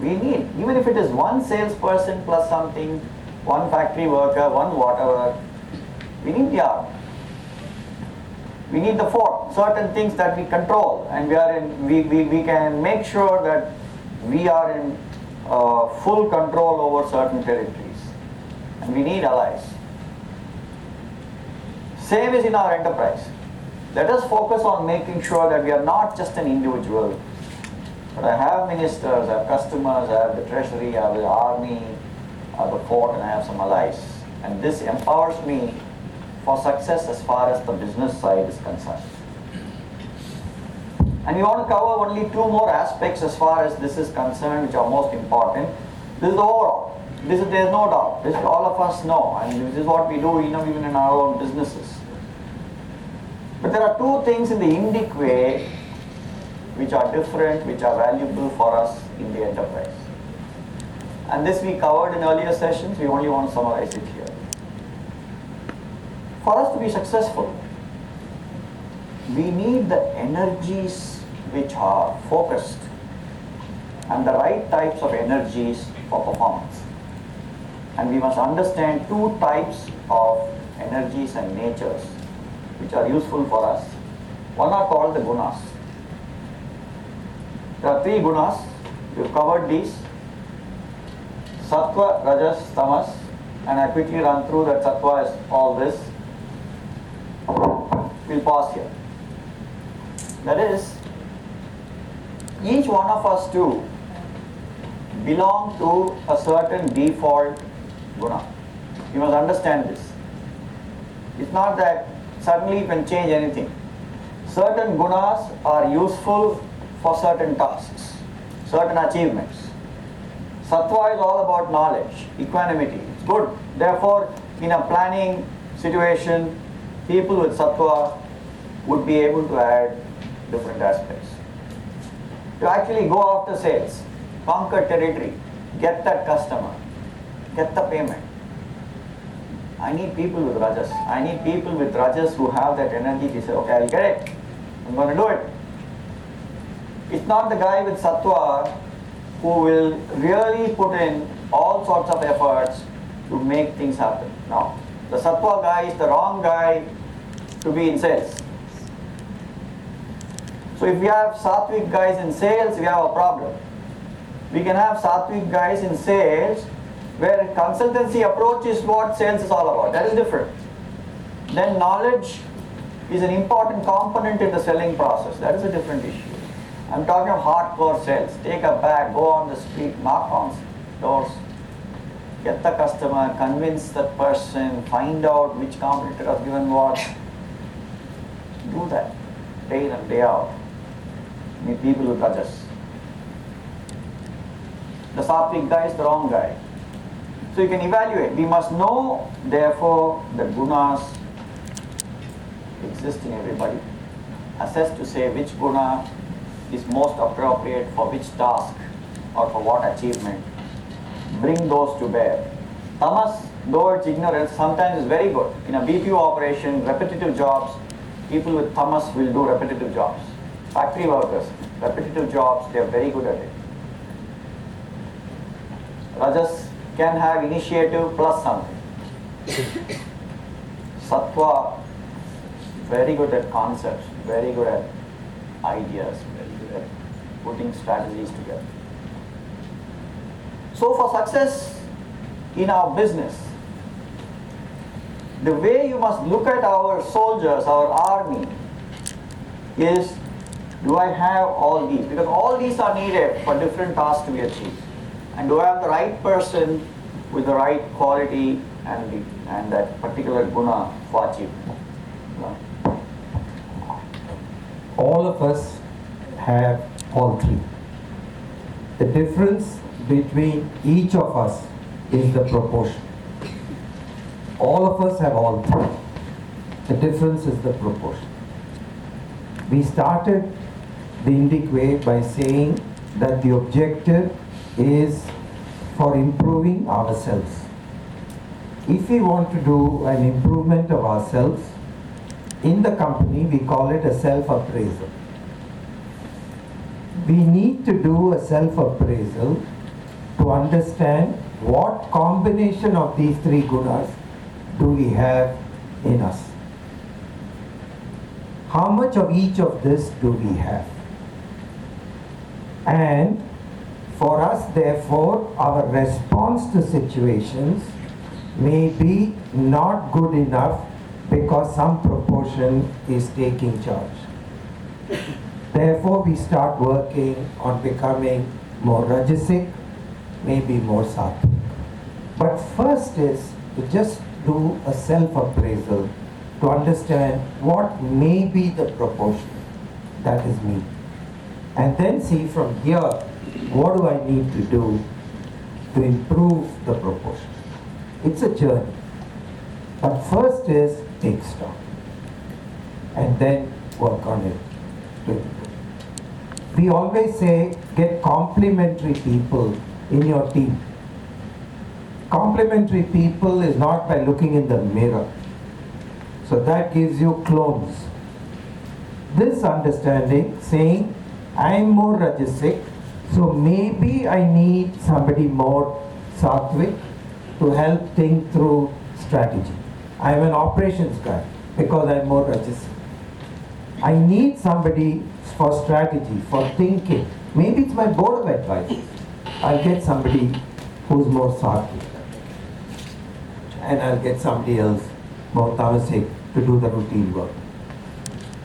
we need, even if it is one salesperson plus something, one factory worker, one whatever, we need the army. We need the fort, certain things that we control, and we can make sure that we are in full control over certain territories. And we need allies. Same is in our enterprise. Let us focus on making sure that we are not just an individual, but I have ministers, I have customers, I have the treasury, I have the army, I have the fort, and I have some allies. And this empowers me for success as far as the business side is concerned. And we want to cover only two more aspects as far as this is concerned, which are most important. This is the overall. There is no doubt. This all of us know, and this is what we do even in our own businesses. But there are two things in the Indic way which are different, which are valuable for us in the enterprise. And this we covered in earlier sessions, we only want to summarize it here. For us to be successful, we need the energies which are focused and the right types of energies for performance. And we must understand two types of energies and natures which are useful for us. One are called the gunas. There are three gunas. We've covered these. Sattva, Rajas, Tamas. And I quickly run through that Sattva is all this. We'll pause here. That is, each one of us too belong to a certain default guna. You must understand this. It's not that suddenly you can change anything. Certain gunas are useful for certain tasks, certain achievements. Sattva is all about knowledge, equanimity. It's good. Therefore, in a planning situation, people with sattva would be able to add different aspects. To actually go after sales, conquer territory, get that customer, get the payment. I need people with rajas. I need people with rajas who have that energy to say, okay, I'll get it. I'm going to do it. It's not the guy with sattva who will really put in all sorts of efforts to make things happen. No. The sattva guy is the wrong guy to be in sales. So if we have sattvic guys in sales, we have a problem. We can have sattvic guys in sales where consultancy approach is what sales is all about. That is different. Then knowledge is an important component in the selling process. That is a different issue. I'm talking of hardcore sales. Take a bag, go on the street, knock on doors, get the customer, convince that person, find out which competitor has given what. Do that day in and day out. Meet people with rajas. The sattvic guy is the wrong guy. So you can evaluate. We must know, therefore, the gunas exist in everybody. Assess to say which guna is most appropriate for which task or for what achievement. Bring those to bear. Tamas, though it's ignorance, sometimes is very good. In a BPO operation, repetitive jobs, people with tamas will do repetitive jobs. Factory workers, repetitive jobs, they are very good at it. Rajas can have initiative plus something. Sattva, very good at concepts, very good at ideas, very good at putting strategies together. So for success in our business, the way you must look at our soldiers, our army, is, do I have all these? Because all these are needed for different tasks to be achieved. And do I have the right person with the right quality and that particular guna for achievement? All of us have all three. The difference between each of us is the proportion. All of us have all three. The difference is the proportion. We started the Indic way by saying that the objective is for improving ourselves. If we want to do an improvement of ourselves in the company, we call it a self-appraisal. We need to do a self-appraisal to understand what combination of these three gunas do we have in us. How much of each of this do we have? And for us, therefore, our response to situations may be not good enough because some proportion is taking charge. Therefore, we start working on becoming more rajasic, maybe more sattvic. But first is to just do a self-appraisal to understand what may be the proportion that is me. And then see from here, what do I need to do to improve the proportion? It's a journey. But first is take stock and then work on it to improve. We always say get complementary people in your team. Complementary people is not by looking in the mirror. So that gives you clones. This understanding saying I'm more rajasic, so maybe I need somebody more sattvic to help think through strategy. I'm an operations guy because I'm more rajasic. I need somebody for strategy, for thinking. Maybe it's my board of advisors. I'll get somebody who's more sattvic. And I'll get somebody else more tamasic to do the routine work.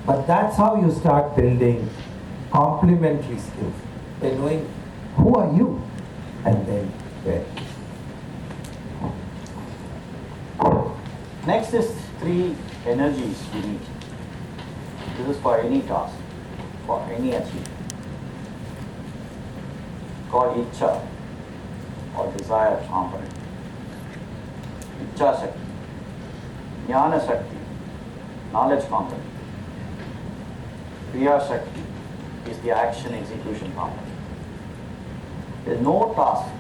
But that's how you start building complementary skills. By knowing who are you and then where. Next is three energies we need. This is for any task, for any achievement. Called Icha or desire component. Icha Shakti, Jnana Shakti, knowledge component. Kriya Shakti is the action execution component. There is no task.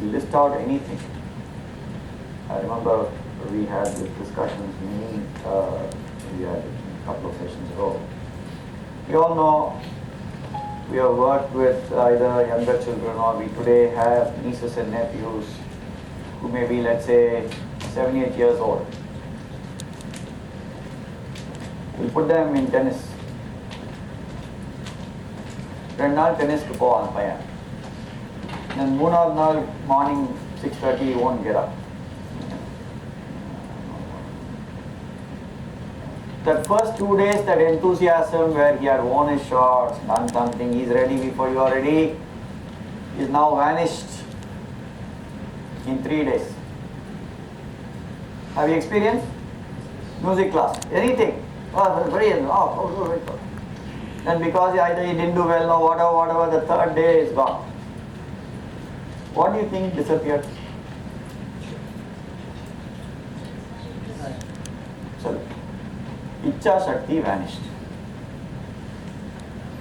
You list out anything. I remember we had this discussions we had a couple of sessions ago. We all know we have worked with either younger children or we today have nieces and nephews who may be, let's say, 7, 8 years old. We put them in tennis. 2 நாள் டென்னிஸ்க்கு போவான் பையன். And 3rd நாள் morning 6:30 he won't get up. That first 2 days, that enthusiasm where he had worn his shorts, done something, he's ready before you are ready, is now vanished in 3 days. Have you experienced? Music class, anything. Then because either he didn't do well or whatever, the 3rd day is gone. What do you think disappeared? So, Icha Shakti vanished.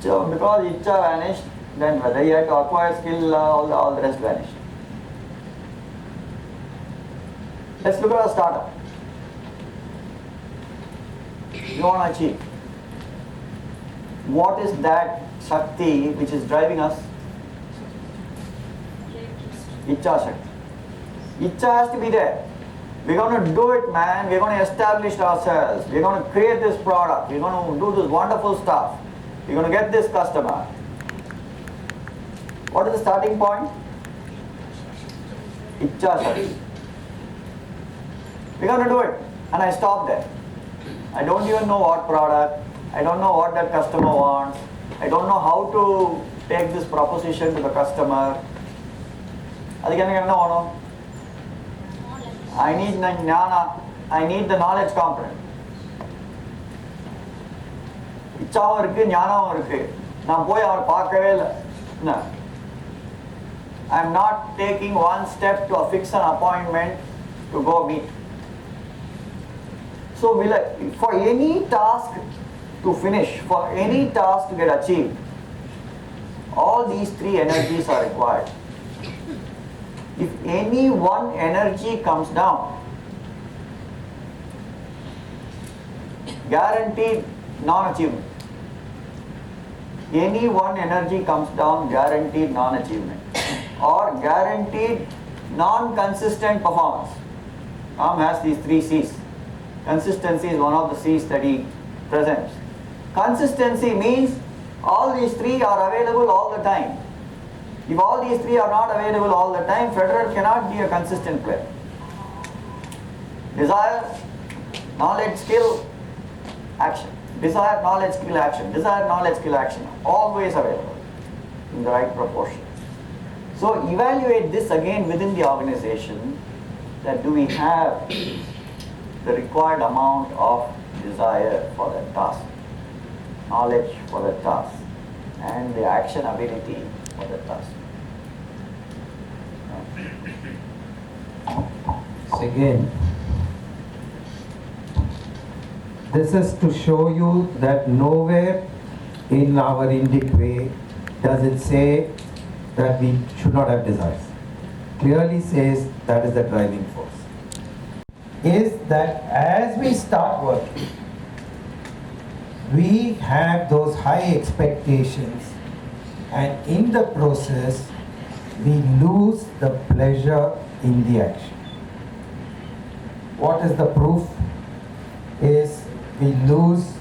So because Icha vanished, then whether he had to acquire skill, all the rest vanished. Let's look at a startup. You want to achieve. What is that Shakti which is driving us? Icha Shakti. Icha has to be there. We're going to do it, man. We're going to establish ourselves. We're going to create this product. We're going to do this wonderful stuff. We're going to get this customer. What is the starting point? Icha Shakti. We're going to do it. And I stop there. I don't even know what product. I don't know what that customer wants. I don't know how to take this proposition to the customer. I need jnana. I need the knowledge component. இச்சாவும் இருக்கு ஞானமும் இருக்கு. நான் போய் அவர் பார்க்கவே இல்லை. I am not taking one step to fix an appointment to go meet. So for any task to finish, for any task to get achieved, all these three energies are required. If any one energy comes down, guaranteed non-achievement. Any one energy comes down, guaranteed non-achievement or guaranteed non-consistent performance. Ram has these three C's. Consistency is one of the C's that he presents. Consistency means all these three are available all the time. If all these three are not available all the time, Federer cannot be a consistent player. Desire, knowledge, skill, action. Desire, knowledge, skill, action. Desire, knowledge, skill, action. Always available in the right proportion. So evaluate this again within the organization, that do we have the required amount of desire for that task, knowledge for that task, and the action ability for that task. So again, this is to show you that nowhere in our Indic way does it say that we should not have desires. Clearly says that is the driving force. Is that as we start working, we have those high expectations, and in the process we lose the pleasure in the action. What is the proof? Is we lose,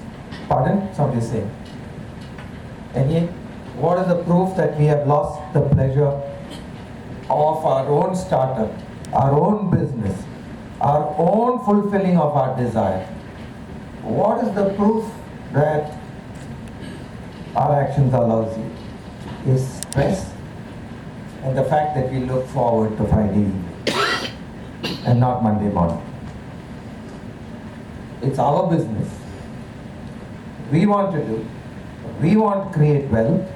pardon, somebody saying. Any? What is the proof that we have lost the pleasure of our own startup, our own business, our own fulfilling of our desire? What is the proof that our actions are lousy? Is stress and the fact that we look forward to Friday evening and not Monday morning. It's our business. We want to do, we want to create wealth,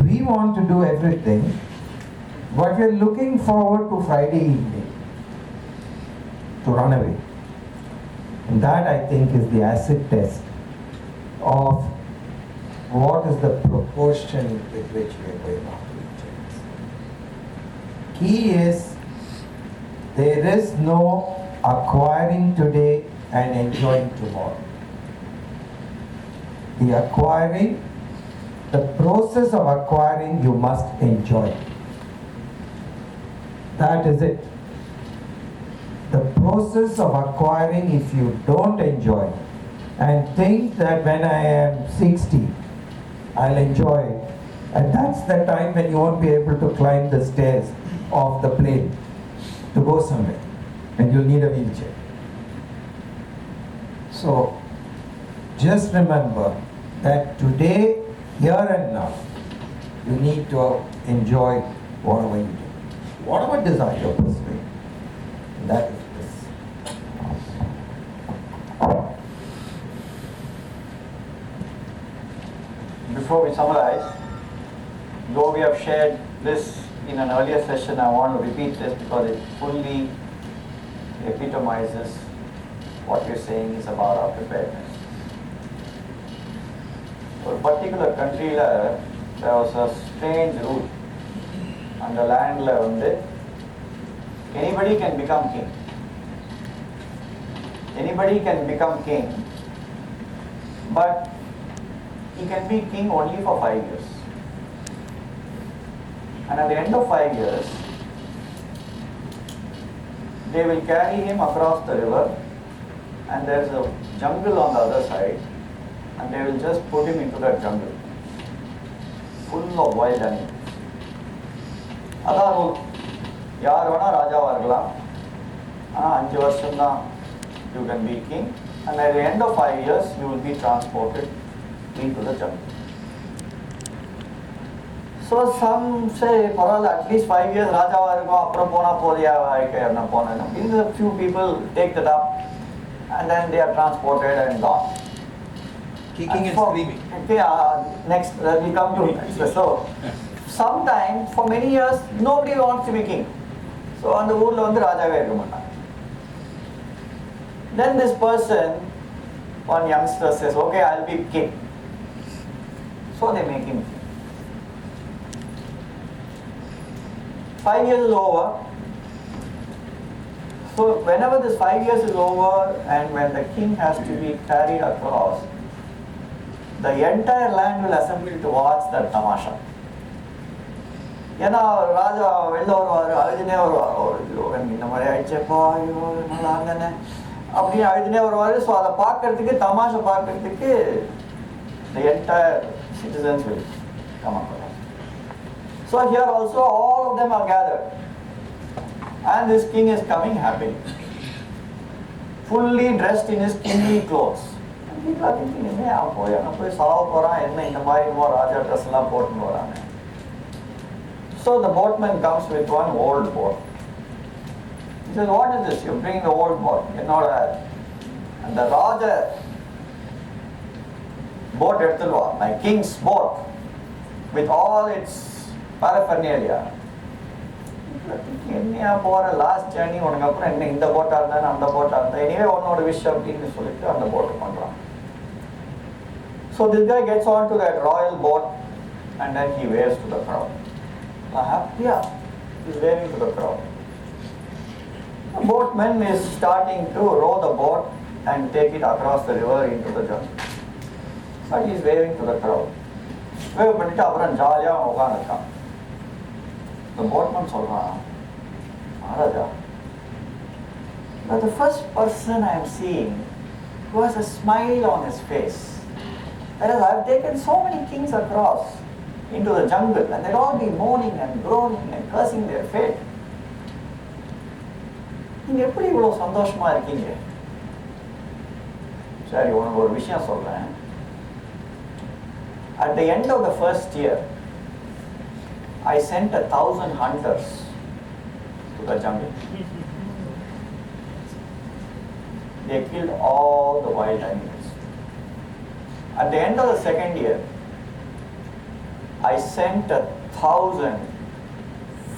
we want to do everything, but we're looking forward to Friday evening to run away. And that, I think, is the acid test of what is the proportion with which we are going after each other. Key is, there is no acquiring today and enjoying tomorrow. The acquiring, the process of acquiring, you must enjoy. That is it. The process of acquiring, if you don't enjoy and think that when I am 60, I'll enjoy it, and that's the time when you won't be able to climb the stairs of the plane to go somewhere, and you'll need a wheelchair. So just remember that today, here and now, you need to enjoy whatever you do, whatever desire you're pursuing. That is this. Before we summarize, though we have shared this in an earlier session, I want to repeat this because it fully epitomizes what you're saying is about our preparedness. For a particular country, there was a strange rule. And the land anybody can become king. Anybody can become king, but he can be king only for 5 years. And at the end of 5 years, they will carry him across the river, and there's a jungle on the other side, and they will just put him into that jungle, full of wild animals. That's rule. யார் வேணா ராஜாவா இருக்கலாம், ஆனா 5 வருஷம் தான் you can be king, and at the end of 5 years you will be transported into the jungle. So some say, பரவாயில்ல, at least 5 years ராஜாவா இருக்கும், அப்புறம் போனா போதியா என்ன போனேன். A few people take that up, and then they are transported and gone. Kicking and screaming. Okay, next we come to next. So sometimes for many years nobody wants to be king. So அந்த ஊர்ல ராஜாவே இருக்க மாட்டாங்க. Then this person, one youngster says, okay, I'll be king. So they make him king. 5 years is over. So whenever this 5 years is over and when the king has to be carried across, the entire land will assemble to watch that tamasha. ஏன்னா ராஜா வெளில வருவார், அழுதுனே வருவார். ஐயோ எனக்கு இந்த மாதிரி ஆயிடுச்சேப்பா, ஐயோ நல்லா இருந்தேனே அப்படின்னு அழுதுனே வருவார். ஸோ அதை பார்க்கறதுக்கு, தமாஷை பார்க்கறதுக்கு the entire citizens will come across. So here also all of them are gathered. And this king is coming happily, fully dressed in his kingly clothes. And people are thinking, அவன் போய் சாவ போறான், என்ன இந்த மாதிரி ராஜா ட்ரெஸ் எல்லாம் போட்டுன்னு வராங்க. So the boatman comes with one old boat. He says, what is this? You bring the old boat. And the Raja boat எடுத்துருவா, my king's boat, with all its paraphernalia. என்னையா போற லாஸ்ட் ஜேர்னி, உனக்கு அப்புறம் என்ன இந்த போட்டா இருந்தா அந்த போட்டா இருந்தா, எனிவே உன்னோட விஷயம் அப்படின்னு சொல்லிட்டு அந்த போட்டு பண்றான். So this guy gets on to that royal boat and then he waves to the crowd. Yeah, he's waving to the crowd. The boatman is starting to row the boat and take it across the river into the jungle. But he's waving to the crowd. Wave பண்ணிட்டு அப்புறம் ஜாலியா உட்கார்ந்துருக்கான். The boatman சொல்றான், Maharaja, but the first person I am seeing who has a smile on his face. Whereas I have taken so many kings across into the jungle and they'll all be moaning and groaning and cursing their fate. நீங்க எப்படி இவ்வளவு சந்தோஷமா இருக்கீங்க? சரி, உனக்கு ஒரு விஷயம் சொல்றேன். At the end of the first year, I sent 1,000 hunters to the jungle. They killed all the wild animals. At the end of the second year, I sent 1,000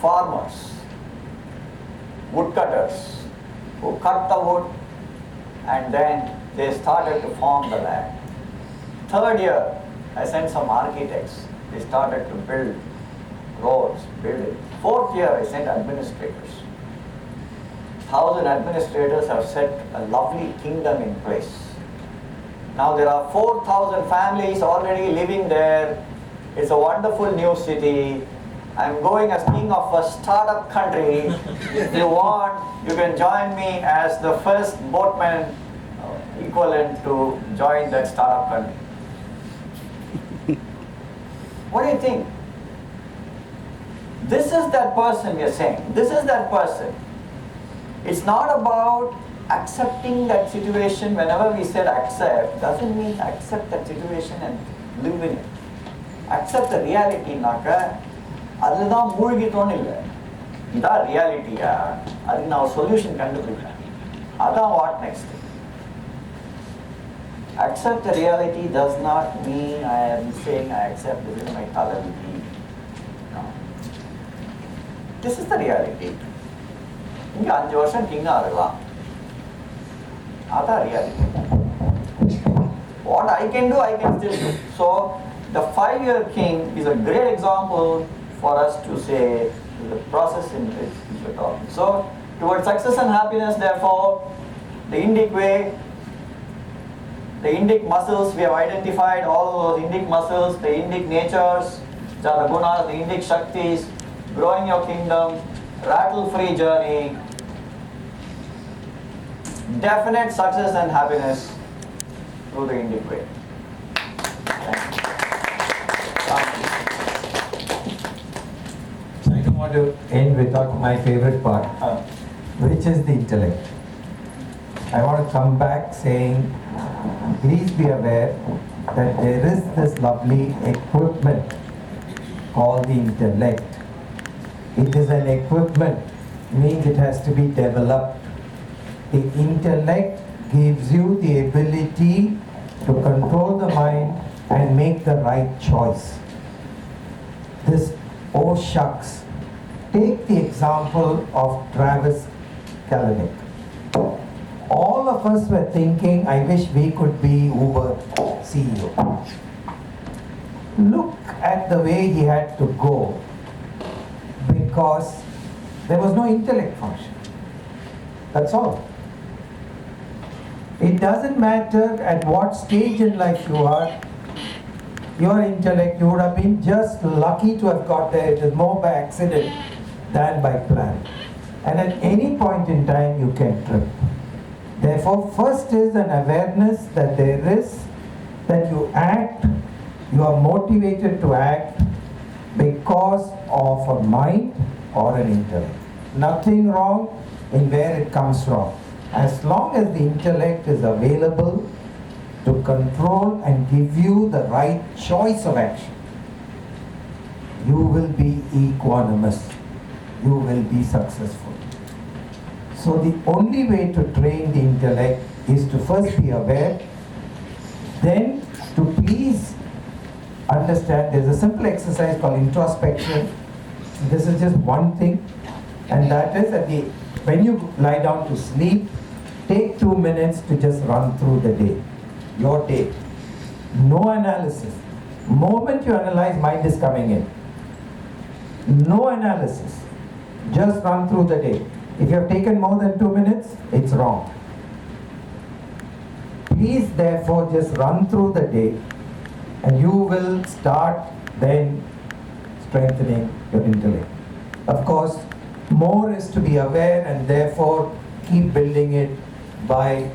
farmers, woodcutters, who cut the wood and then they started to form the land. Third year, I sent some architects. They started to build roads, buildings. Fourth year, I sent administrators. 1,000 administrators have set a lovely kingdom in place. Now there are 4,000 families already living there. It's a wonderful new city. I'm going as king of a startup country. If you want, you can join me as the first boatman equivalent to join that startup country. What do you think? This is that person we are saying. This is that person. It's not about accepting that situation. Whenever we said accept, doesn't mean accept that situation and live in it. Accept the reality, naka. அதுதான் மூழ்கிட்டோன்னு இல்லை, இதான் ரியாலிட்டியா, அதுக்கு நான் ஒரு solution கண்டுபிடிக்கிறேன், அதான் what next. Accept the reality does not mean I am saying I accept this is my calamity. No. This is the reality. இங்க 5 வருஷம் கிங்கா இருக்கலாம், அதான் reality. What I can do, I can still do. So the 5-year king is a great example for us to say the process in which we're talking. So towards success and happiness, therefore, the Indic way, the Indic muscles, we have identified all those Indic muscles, the Indic natures, the gunas, the Indic shaktis, growing your kingdom, rattle-free journey, definite success and happiness through the Indic way. I don't want to end without my favorite part, which is the intellect. I want to come back saying, please be aware that there is this lovely equipment called the intellect. It is an equipment, means it has to be developed. The intellect gives you the ability to control the mind and make the right choice. This, oh shucks, take the example of Travis Kalanick. all of us were thinking, I wish we could be Uber CEO. Look at the way he had to go because there was no intellect function. That's all. It doesn't matter at what stage in life you are, your intellect, you would have been just lucky to have got there. It is more by accident than by plan. And at any point in time, you can trip. Therefore, first is an awareness that there is, that you act, you are motivated to act because of a mind or an intellect. Nothing wrong in where it comes from. As long as the intellect is available to control and give you the right choice of action, you will be equanimous. You will be successful. So the only way to train the intellect is to first be aware, then to please understand. There's a simple exercise called introspection. This is just one thing, and that is that when you lie down to sleep, take 2 minutes to just run through the day, your day. No analysis. Moment you analyze, mind is coming in. No analysis. Just run through the day. If you have taken more than 2 minutes, it's wrong. Please therefore just run through the day and you will start then strengthening your intellect. Of course, more is to be aware and therefore keep building it by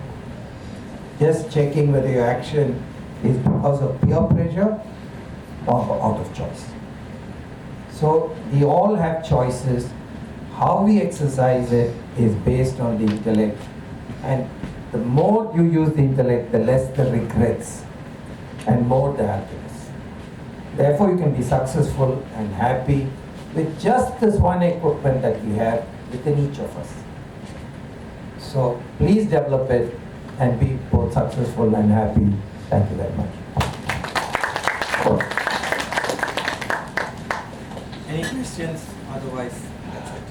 just checking whether your action is because of peer pressure or out of choice. So we all have choices. How we exercise it is based on the intellect, and the more you use the intellect, the less the regrets and more the happiness. Therefore you can be successful and happy with just this one equipment that we have within each of us. So please develop it and be both successful and happy. Thank you very much. Any questions? Otherwise, that's it.